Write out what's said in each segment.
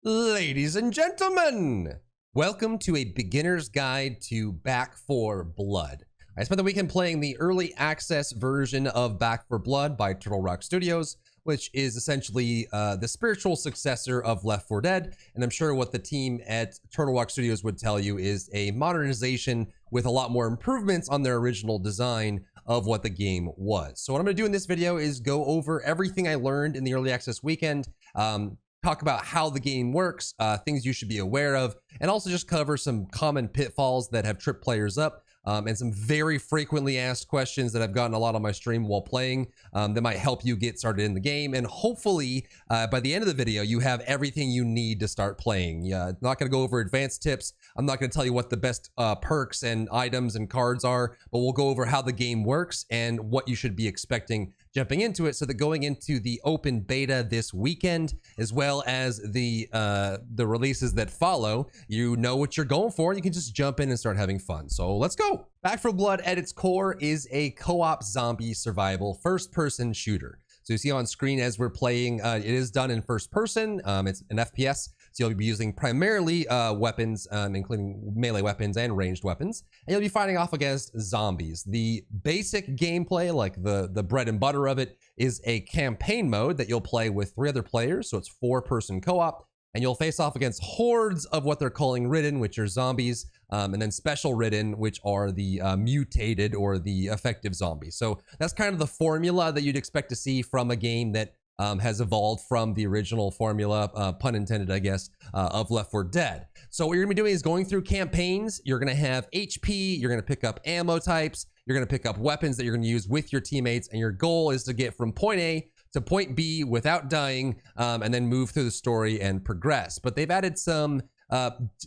Ladies and gentlemen, welcome to a beginner's guide to Back 4 Blood. I spent the weekend playing the early access version of Back 4 Blood by Turtle Rock Studios, which is essentially the spiritual successor of Left 4 Dead. And I'm sure what the team at Turtle Rock Studios would tell you is a modernization with a lot more improvements on their original design of what the game was. So what I'm going to do in this video is go over everything I learned in the early access weekend, talk about how the game works, things you should be aware of, and also just cover some common pitfalls that have tripped players up, and some very frequently asked questions that I've gotten a lot on my stream while playing that might help you get started in the game. And hopefully by the end of the video, you have everything you need to start playing. I'm not going to go over advanced tips. I'm not going to tell you what the best perks and items and cards are, but we'll go over how the game works and what you should be expecting jumping into it, so that going into the open beta this weekend, as well as the releases that follow, you know what you're going for. You can just jump in and start having fun. So let's go. Back 4 Blood at its core is a co-op zombie survival first-person shooter. So you see on screen as we're playing, it is done in first person. It's an FPS, so you'll be using primarily weapons, including melee weapons and ranged weapons. And you'll be fighting off against zombies. The basic gameplay, like the bread and butter of it, is a campaign mode that you'll play with 3 other players. So it's 4-person co-op. And you'll face off against hordes of what they're calling ridden, which are zombies, and then special ridden, which are the mutated or the effective zombies. So that's kind of the formula that you'd expect to see from a game that has evolved from the original formula, pun intended, I guess, of Left 4 Dead. So what you're gonna be doing is going through campaigns. You're gonna have HP, you're gonna pick up ammo types, you're gonna pick up weapons that you're gonna use with your teammates, and your goal is to get from point A to point B without dying, and then move through the story and progress. But they've added some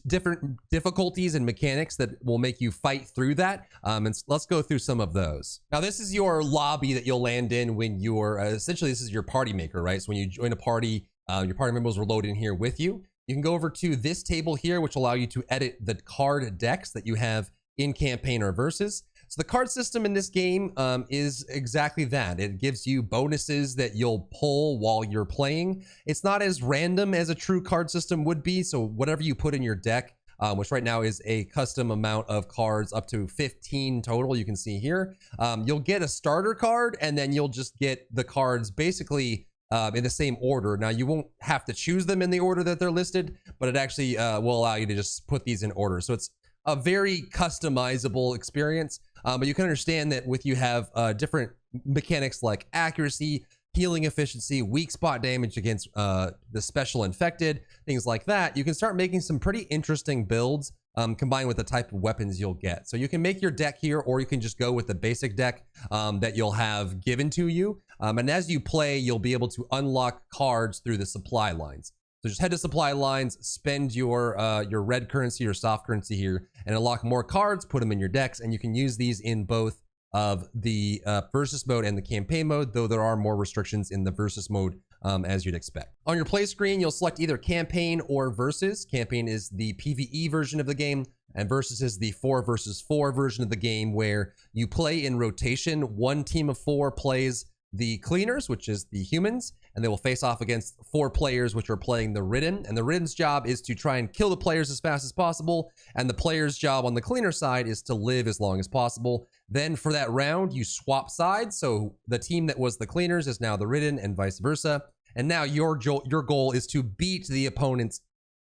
different difficulties and mechanics that will make you fight through that. And let's go through some of those. Now, this is your lobby that you'll land in when you're, essentially this is your party maker, right? So when you join a party, your party members will load in here with you. You can go over to this table here, which will allow you to edit the card decks that you have in campaign or versus. So the card system in this game is exactly that. It gives you bonuses that you'll pull while you're playing. It's not as random as a true card system would be. So whatever you put in your deck, which right now is a custom amount of cards, up to 15 total, you can see here. You'll get a starter card, and then you'll just get the cards basically in the same order. Now, you won't have to choose them in the order that they're listed, but it actually will allow you to just put these in order. So it's a very customizable experience. But you can understand that with you have different mechanics like accuracy, healing efficiency, weak spot damage against the special infected, things like that, you can start making some pretty interesting builds combined with the type of weapons you'll get. So you can make your deck here, or you can just go with the basic deck that you'll have given to you. And as you play, you'll be able to unlock cards through the supply lines. So just head to supply lines, spend your red currency or soft currency here, and unlock more cards, put them in your decks, and you can use these in both of the versus mode and the campaign mode, though there are more restrictions in the versus mode as you'd expect. On your play screen, you'll select either campaign or versus. Campaign is the PvE version of the game, and versus is the 4 versus 4 version of the game, where you play in rotation. One team of 4 plays the cleaners, which is the humans, and they will face off against 4 players, which are playing the ridden. And the ridden's job is to try and kill the players as fast as possible, and the player's job on the cleaner side is to live as long as possible. Then for that round, you swap sides. So the team that was the cleaners is now the ridden, and vice versa. And now your goal is to beat the opponent's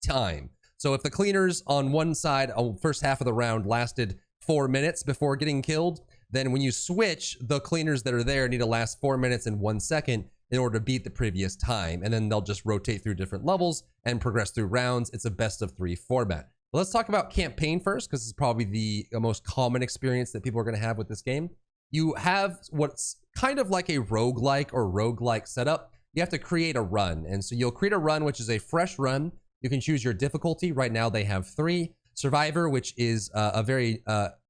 time. So if the cleaners on one side, first half of the round, lasted 4 minutes before getting killed, then when you switch, the cleaners that are there need to last 4 minutes and 1 second in order to beat the previous time. And then they'll just rotate through different levels and progress through rounds. It's a best of 3 format. But let's talk about campaign first, because it's probably the most common experience that people are going to have with this game. You have what's kind of like a roguelike setup. You have to create a run. And so you'll create a run, which is a fresh run. You can choose your difficulty. Right now they have 3. Survivor, which is a very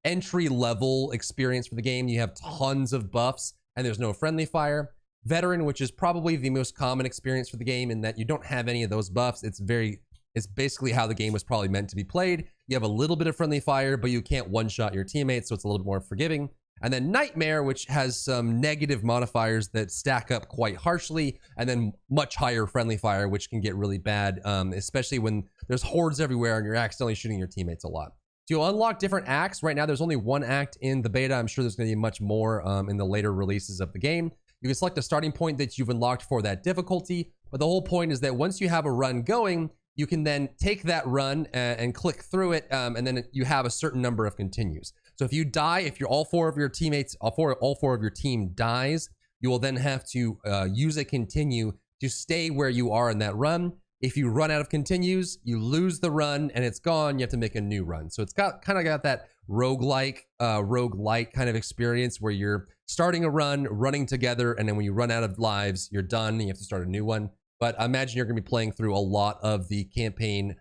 entry-level experience for the game. You have tons of buffs, and there's no friendly fire. Veteran, which is probably the most common experience for the game, in that you don't have any of those buffs. It's basically how the game was probably meant to be played. You have a little bit of friendly fire, but you can't one-shot your teammates, so it's a little bit more forgiving. And then Nightmare, which has some negative modifiers that stack up quite harshly, and then much higher friendly fire, which can get really bad, especially when there's hordes everywhere and you're accidentally shooting your teammates a lot. So you'll unlock different acts. Right now, there's only one act in the beta. I'm sure there's going to be much more in the later releases of the game. You can select a starting point that you've unlocked for that difficulty, but the whole point is that once you have a run going, you can then take that run and click through it, and then you have a certain number of continues. So if you die, if you're all four of your teammates, all four of your team dies, you will then have to use a continue to stay where you are in that run. If you run out of continues, you lose the run and it's gone. You have to make a new run. So it's got kind of got that roguelike kind of experience where you're starting a run, running together, and then when you run out of lives, you're done and you have to start a new one. But I imagine you're going to be playing through a lot of the campaign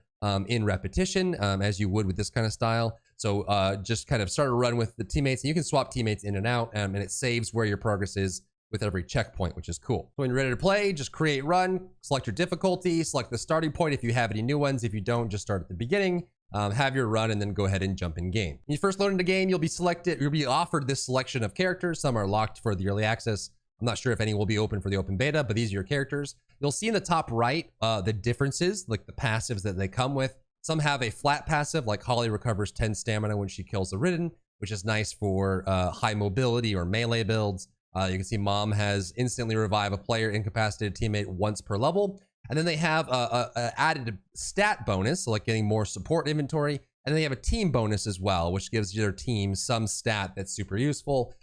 in repetition, as you would with this kind of style. So just kind of start a run with the teammates, and you can swap teammates in and out, and it saves where your progress is with every checkpoint, which is cool. So when you're ready to play, just create run, select your difficulty, select the starting point if you have any new ones. If you don't, just start at the beginning, have your run, and then go ahead and jump in game. When you first load into game, you'll be offered this selection of characters. Some are locked for the early access. I'm not sure if any will be open for the open beta, but these are your characters. You'll see in the top right the differences, like the passives that they come with. Some have a flat passive, like Holly recovers 10 stamina when she kills the Ridden, which is nice for high mobility or melee builds. You can see Mom has instantly revive a player incapacitated teammate once per level. And then they have a added stat bonus, so like getting more support inventory. And then they have a team bonus as well, which gives your team some stat that's super useful.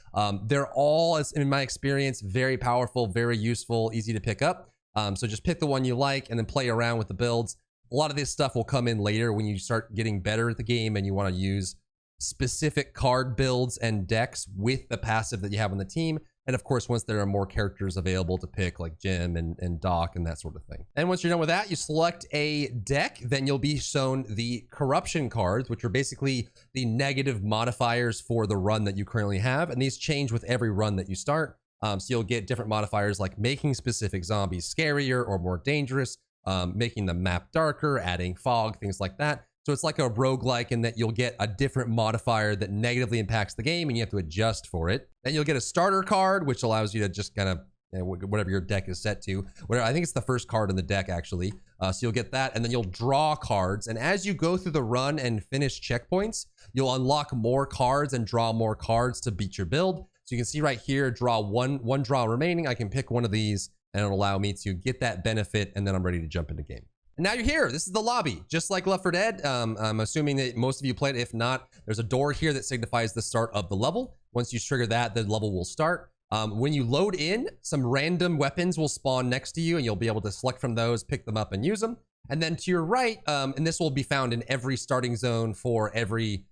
They're all, as in my experience, very powerful, very useful, easy to pick up. So just pick the one you like and then play around with the builds. A lot of this stuff will come in later when you start getting better at the game and you want to use specific card builds and decks with the passive that you have on the team. And of course, once there are more characters available to pick, like Jim and Doc and that sort of thing. And once you're done with that, you select a deck, then you'll be shown the corruption cards, which are basically the negative modifiers for the run that you currently have. And these change with every run that you start. So you'll get different modifiers like making specific zombies scarier or more dangerous, making the map darker, adding fog, things like that. So it's like a roguelike in that you'll get a different modifier that negatively impacts the game and you have to adjust for it. Then you'll get a starter card, which allows you to just kind of, whatever your deck is set to. Whatever, I think it's the first card in the deck, actually. So you'll get that, and then you'll draw cards. And as you go through the run and finish checkpoints, you'll unlock more cards and draw more cards to beat your build. So you can see right here, draw one draw remaining. I can pick one of these, and it'll allow me to get that benefit, and then I'm ready to jump into game. And now you're here. This is the lobby, just like Left 4 Dead. I'm assuming that most of you played it. If not, there's a door here that signifies the start of the level. Once you trigger that, the level will start. When you load in, some random weapons will spawn next to you, and you'll be able to select from those, pick them up, and use them. And then to your right, and this will be found in every starting zone for every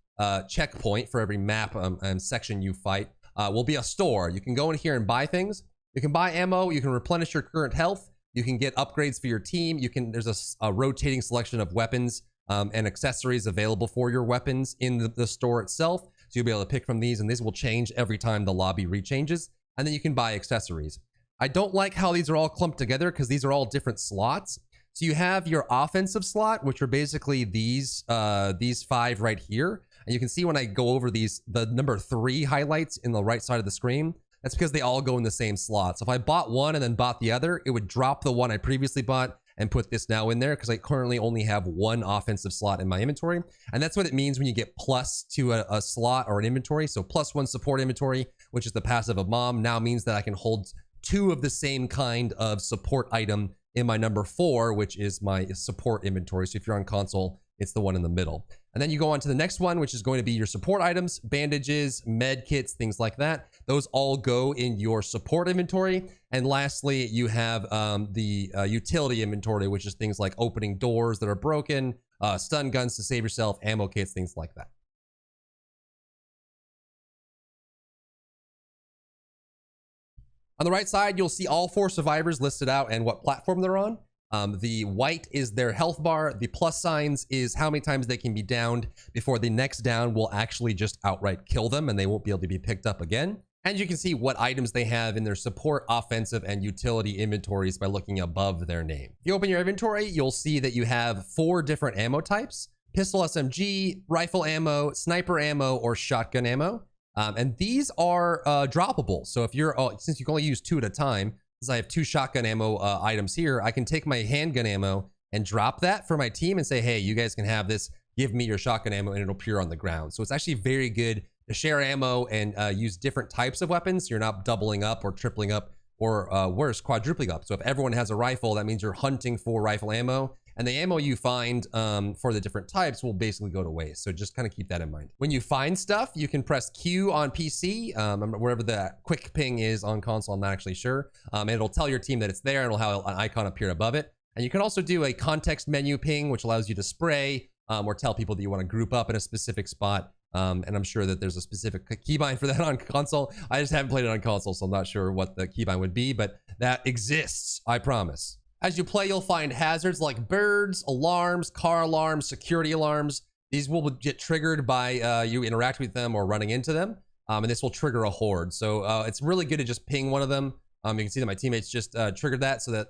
checkpoint, for every map and section you fight, will be a store. You can go in here and buy things. You can buy ammo. You can replenish your current health. You can get upgrades for your team. There's a rotating selection of weapons and accessories available for your weapons in the store itself. So you'll be able to pick from these, and these will change every time the lobby rechanges. And then you can buy accessories. I don't like how these are all clumped together because these are all different slots. So you have your offensive slot, which are basically these 5 right here. And you can see when I go over these, the number 3 highlights in the right side of the screen. That's because they all go in the same slot. So if I bought one and then bought the other, it would drop the one I previously bought and put this now in there because I currently only have one offensive slot in my inventory. And that's what it means when you get plus to a slot or an inventory. So +1 support inventory, which is the passive of Mom, now means that I can hold 2 of the same kind of support item in my number 4, which is my support inventory. So if you're on console, it's the one in the middle. And then you go on to the next one, which is going to be your support items, bandages, med kits, things like that. Those all go in your support inventory. And lastly, you have the utility inventory, which is things like opening doors that are broken, stun guns to save yourself, ammo kits, things like that. On the right side, you'll see all 4 survivors listed out and what platform they're on. The white is their health bar. The plus signs is how many times they can be downed before the next down will actually just outright kill them and they won't be able to be picked up again. And you can see what items they have in their support, offensive, and utility inventories by looking above their name. If you open your inventory, you'll see that you have 4 different ammo types: pistol SMG, rifle ammo, sniper ammo, or shotgun ammo. And these are droppable. So if you're, since you can only use 2 at a time, since I have 2 shotgun ammo items here, I can take my handgun ammo and drop that for my team and say, hey, you guys can have this. Give me your shotgun ammo, and it'll appear on the ground. So it's actually very good to share ammo and use different types of weapons. So you're not doubling up or tripling up or worse, quadrupling up. So if everyone has a rifle, that means you're hunting for rifle ammo, and the ammo you find for the different types will basically go to waste. So just kind of keep that in mind. When you find stuff, you can press Q on PC, wherever the quick ping is on console, I'm not actually sure. And it'll tell your team that it's there, and it'll have an icon appear above it. And you can also do a context menu ping, which allows you to spray or tell people that you want to group up in a specific spot. And I'm sure that there's a specific keybind for that on console. I just haven't played it on console, so I'm not sure what the keybind would be, but that exists, I promise. As you play, you'll find hazards like birds, alarms, car alarms, security alarms. These will get triggered by you interacting with them or running into them, and this will trigger a horde. So it's really good to just ping one of them. You can see that my teammates just triggered that, so that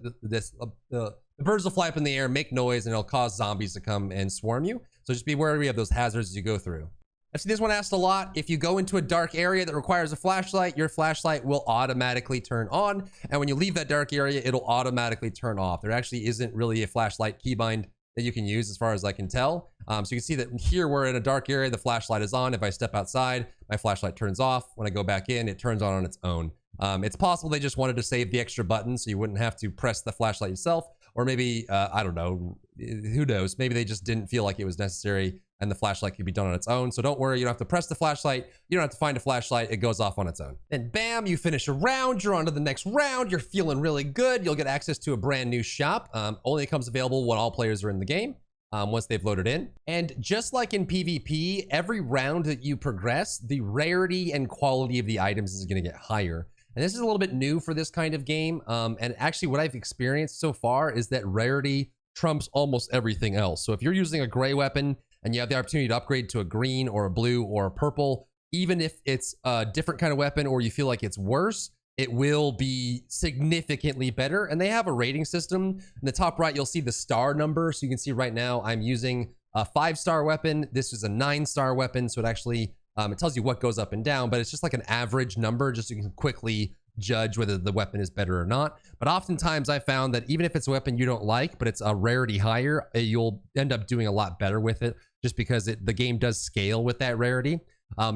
the birds will fly up in the air, make noise, and it'll cause zombies to come and swarm you. So just be wary of those hazards as you go through. I've seen this one asked a lot. If you go into a dark area that requires a flashlight, your flashlight will automatically turn on. And when you leave that dark area, it'll automatically turn off. There actually isn't really a flashlight keybind that you can use as far as I can tell. So you can see that here we're in a dark area, the flashlight is on. If I step outside, my flashlight turns off. When I go back in, it turns on its own. It's possible they just wanted to save the extra button so you wouldn't have to press the flashlight yourself. Or maybe, I don't know, who knows? Maybe they just didn't feel like it was necessary and the flashlight could be done on its own. So don't worry, you don't have to press the flashlight. You don't have to find a flashlight. It goes off on its own. And bam, you finish a round. You're on to the next round. You're feeling really good. You'll get access to a brand new shop. Only comes available when all players are in the game. Once they've loaded in. And just like in PvP, every round that you progress, the rarity and quality of the items is going to get higher. And this is a little bit new for this kind of game. And actually what I've experienced so far is that rarity trumps almost everything else. So if you're using a gray weapon and you have the opportunity to upgrade to a green or a blue or a purple, even if it's a different kind of weapon or you feel like it's worse, it will be significantly better. And they have a rating system. In the top right, you'll see the star number. So you can see right now I'm using a 5-star weapon. This is a 9-star weapon. So it actually, it tells you what goes up and down, but it's just like an average number, just so you can quickly judge whether the weapon is better or not. But oftentimes I found that even if it's a weapon you don't like, but it's a rarity higher, you'll end up doing a lot better with it just because the game does scale with that rarity.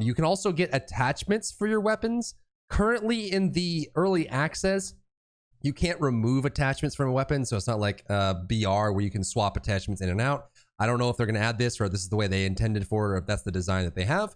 You can also get attachments for your weapons. Currently in the early access, you can't remove attachments from a weapon. So it's not like BR where you can swap attachments in and out. I don't know if they're going to add this or if this is the way they intended for it or if that's the design that they have.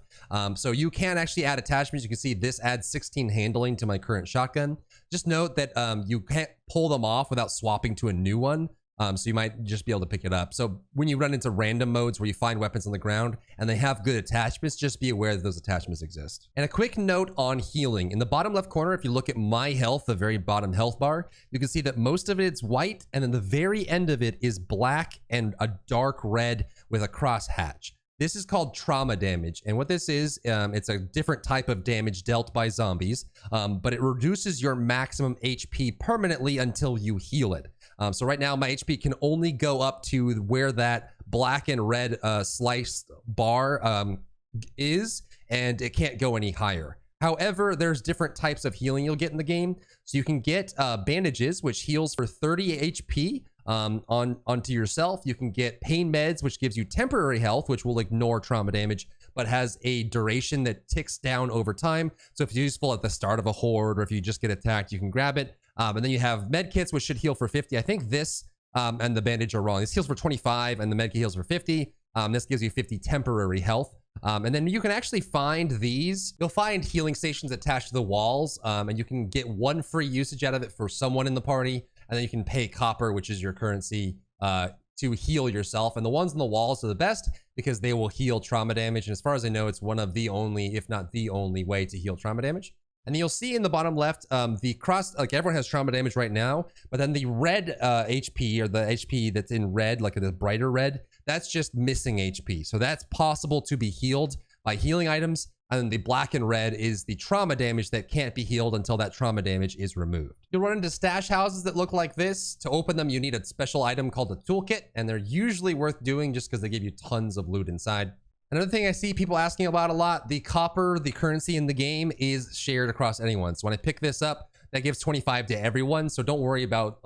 So you can actually add attachments. You can see this adds 16 handling to my current shotgun. Just note that you can't pull them off without swapping to a new one. So you might just be able to pick it up. So when you run into random modes where you find weapons on the ground and they have good attachments, just be aware that those attachments exist. And a quick note on healing. In the bottom left corner, if you look at my health, the very bottom health bar, you can see that most of it is white and then the very end of it is black and a dark red with a cross hatch. This is called trauma damage. And what this is, it's a different type of damage dealt by zombies, but it reduces your maximum HP permanently until you heal it. So right now my HP can only go up to where that black and red sliced bar is, and it can't go any higher. However, there's different types of healing you'll get in the game. So you can get bandages, which heals for 30 HP onto yourself. You can get pain meds, which gives you temporary health, which will ignore trauma damage, but has a duration that ticks down over time. So if it's useful at the start of a horde or if you just get attacked, you can grab it. And then you have med kits, which should heal for 50. I think this and the bandage are wrong. This heals for 25 and the med kit heals for 50. This gives you 50 temporary health. And then you can actually find these. You'll find healing stations attached to the walls, and you can get 1 free usage out of it for someone in the party. And then you can pay copper, which is your currency, to heal yourself. And the ones on the walls are the best because they will heal trauma damage. And as far as I know, it's one of the only, if not the only way to heal trauma damage. And then you'll see in the bottom left, the cross, like everyone has trauma damage right now, but then the red HP or the HP that's in red, like the brighter red, that's just missing HP. So that's possible to be healed by healing items. And then the black and red is the trauma damage that can't be healed until that trauma damage is removed. You'll run into stash houses that look like this. To open them, you need a special item called a toolkit, and they're usually worth doing just because they give you tons of loot inside. Another thing I see people asking about a lot, the copper, the currency in the game, is shared across anyone. So when I pick this up, that gives 25 to everyone. So don't worry about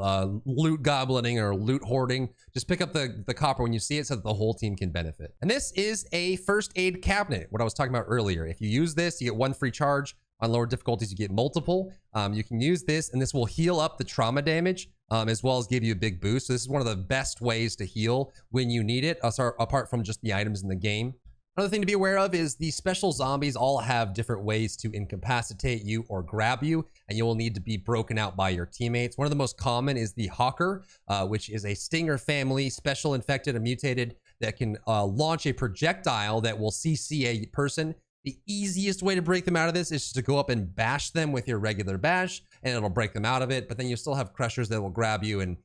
loot goblining or loot hoarding. Just pick up the copper when you see it so that the whole team can benefit. And this is a first aid cabinet, what I was talking about earlier. If you use this, you get 1 free charge. On lower difficulties, you get multiple. You can use this, and this will heal up the trauma damage, as well as give you a big boost. So this is one of the best ways to heal when you need it, apart from just the items in the game. Another thing to be aware of is the special zombies all have different ways to incapacitate you or grab you, and you will need to be broken out by your teammates. One of the most common is the Hawker, which is a Stinger family, special infected and mutated, that can launch a projectile that will CC a person. The easiest way to break them out of this is just to go up and bash them with your regular bash, and it'll break them out of it. But then you still have crushers that will grab you, and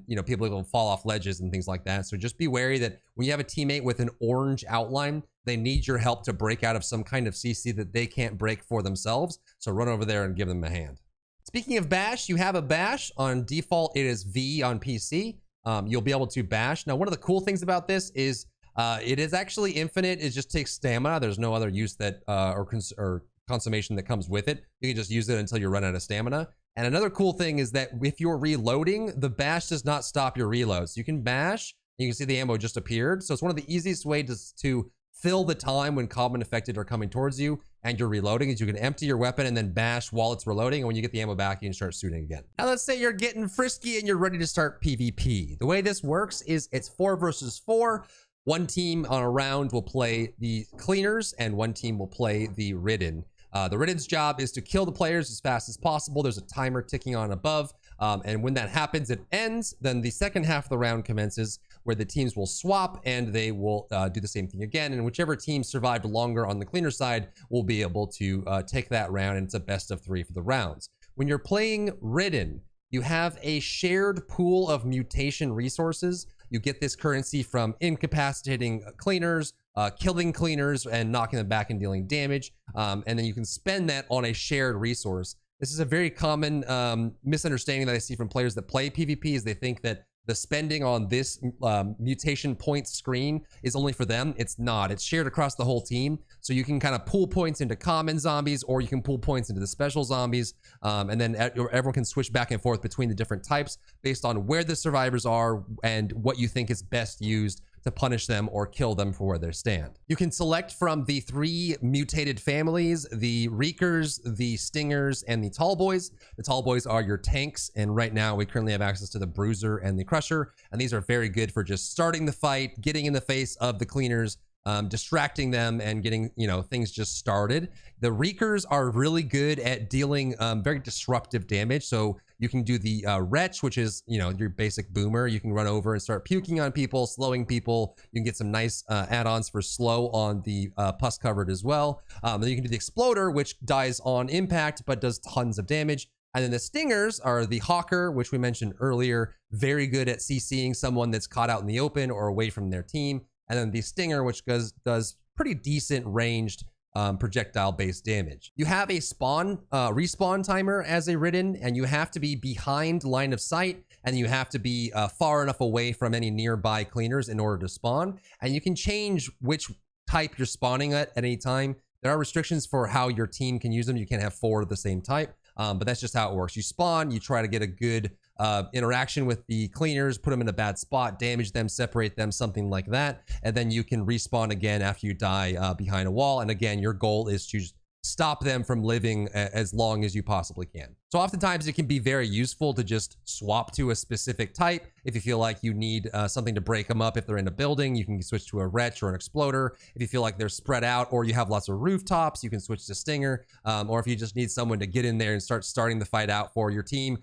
you know, people will fall off ledges and things like that. So just be wary that when you have a teammate with an orange outline, they need your help to break out of some kind of CC that they can't break for themselves. So run over there and give them a hand. Speaking of bash, you have a bash. On default, it is V on PC. You'll be able to bash. Now, one of the cool things about this is it is actually infinite. It just takes stamina. There's no other use that or consummation that comes with it. You can just use it until you run out of stamina. And another cool thing is that if you're reloading, the bash does not stop your reloads. You can bash, and you can see the ammo just appeared. So it's one of the easiest ways to fill the time when common affected are coming towards you and you're reloading, is you can empty your weapon and then bash while it's reloading. And when you get the ammo back, you can start shooting again. Now let's say you're getting frisky and you're ready to start PvP. The way this works is it's 4 versus 4. One team on a round will play the cleaners and one team will play the ridden. The ridden's job is to kill the players as fast as possible. There's a timer ticking on above. And when that happens, it ends. Then the second half of the round commences, where the teams will swap and they will do the same thing again. And whichever team survived longer on the cleaner side will be able to take that round. And it's a best of 3 for the rounds. When you're playing ridden, you have a shared pool of mutation resources. You get this currency from incapacitating cleaners, killing cleaners and knocking them back and dealing damage. And then you can spend that on a shared resource. This is a very common misunderstanding that I see from players that play PvP, is they think that the spending on this mutation points screen is only for them. It's not. It's shared across the whole team. So you can kind of pool points into common zombies, or you can pool points into the special zombies. And then everyone can switch back and forth between the different types based on where the survivors are and what you think is best used to punish them or kill them for where they stand. You can select from the 3 mutated families: the Reekers, the Stingers, and the Tall Boys. The Tall Boys are your tanks, and right now we currently have access to the Bruiser and the Crusher, and these are very good for just starting the fight, getting in the face of the cleaners, distracting them, and getting, you know, things just started. The Reekers are really good at dealing very disruptive damage. So you can do the Wretch, which is, you know, your basic boomer. You can run over and start puking on people, slowing people. You can get some nice add-ons for slow on the pus covered as well. Then you can do the Exploder, which dies on impact but does tons of damage. And then the Stingers are the Hawker, which we mentioned earlier, very good at CCing someone that's caught out in the open or away from their team. And then the Stinger, which does pretty decent ranged projectile-based damage. You have a respawn timer as a ridden, and you have to be behind line of sight, and you have to be far enough away from any nearby cleaners in order to spawn. And you can change which type you're spawning at any time. There are restrictions for how your team can use them. You can't have 4 of the same type, but that's just how it works. You spawn, you try to get a good interaction with the cleaners, put them in a bad spot, damage them, separate them, something like that. And then you can respawn again after you die behind a wall. And again, your goal is to stop them from living as long as you possibly can. So oftentimes it can be very useful to just swap to a specific type. If you feel like you need something to break them up, if they're in a building, you can switch to a Wretch or an Exploder. If you feel like they're spread out or you have lots of rooftops, you can switch to Stinger. Or if you just need someone to get in there and starting the fight out for your team,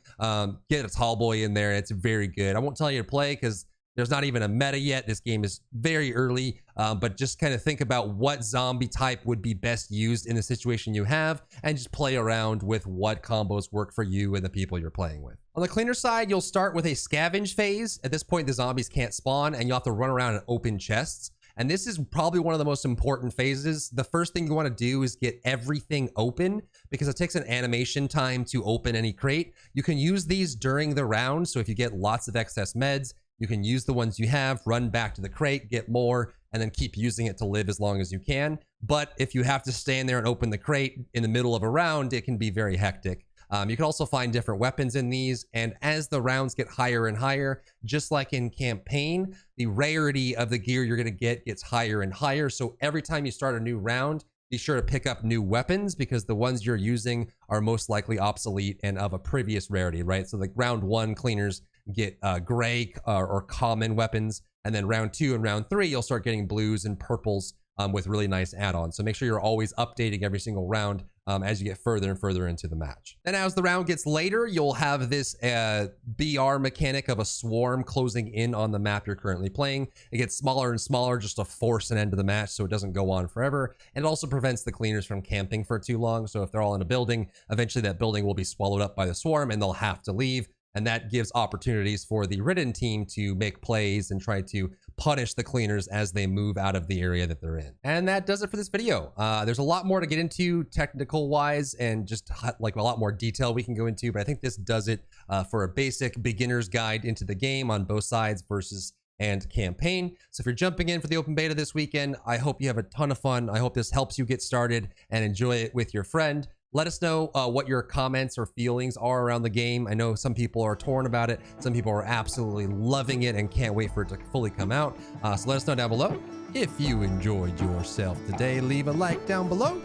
get a Tall Boy in there. It's very good. I won't tell you to play because there's not even a meta yet. This game is very early, but just kind of think about what zombie type would be best used in the situation you have, and just play around with what combos work for you and the people you're playing with. On the cleaner side, you'll start with a scavenge phase. At this point, the zombies can't spawn, and you'll have to run around and open chests. And this is probably one of the most important phases. The first thing you want to do is get everything open, because it takes an animation time to open any crate. You can use these during the round, so if you get lots of excess meds, you can use the ones you have, run back to the crate, get more, and then keep using it to live as long as you can. But if you have to stand there and open the crate in the middle of a round, it can be very hectic. You can also find different weapons in these, and as the rounds get higher and higher, just like in campaign, the rarity of the gear you're going to get gets higher and higher. So every time you start a new round, be sure to pick up new weapons, because the ones you're using are most likely obsolete and of a previous rarity, right? So like round 1 cleaners get gray or common weapons, and then round 2 and round 3 you'll start getting blues and purples with really nice add-ons. So make sure you're always updating every single round as you get further and further into the match. Then as the round gets later, you'll have this BR mechanic of a swarm closing in on the map you're currently playing. It gets smaller and smaller just to force an end to the match so it doesn't go on forever. And it also prevents the cleaners from camping for too long. So if they're all in a building, eventually that building will be swallowed up by the swarm and they'll have to leave. And that gives opportunities for the Ridden team to make plays and try to punish the cleaners as they move out of the area that they're in. And that does it for this video. There's a lot more to get into technical wise and just like a lot more detail we can go into, but I think this does it for a basic beginner's guide into the game on both sides, versus and campaign. So if you're jumping in for the open beta this weekend, I hope you have a ton of fun. I hope this helps you get started and enjoy it with your friend. Let us know what your comments or feelings are around the game. I know some people are torn about it. Some people are absolutely loving it and can't wait for it to fully come out. So let us know down below. If you enjoyed yourself today, leave a like down below.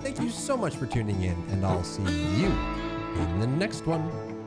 Thank you so much for tuning in, and I'll see you in the next one.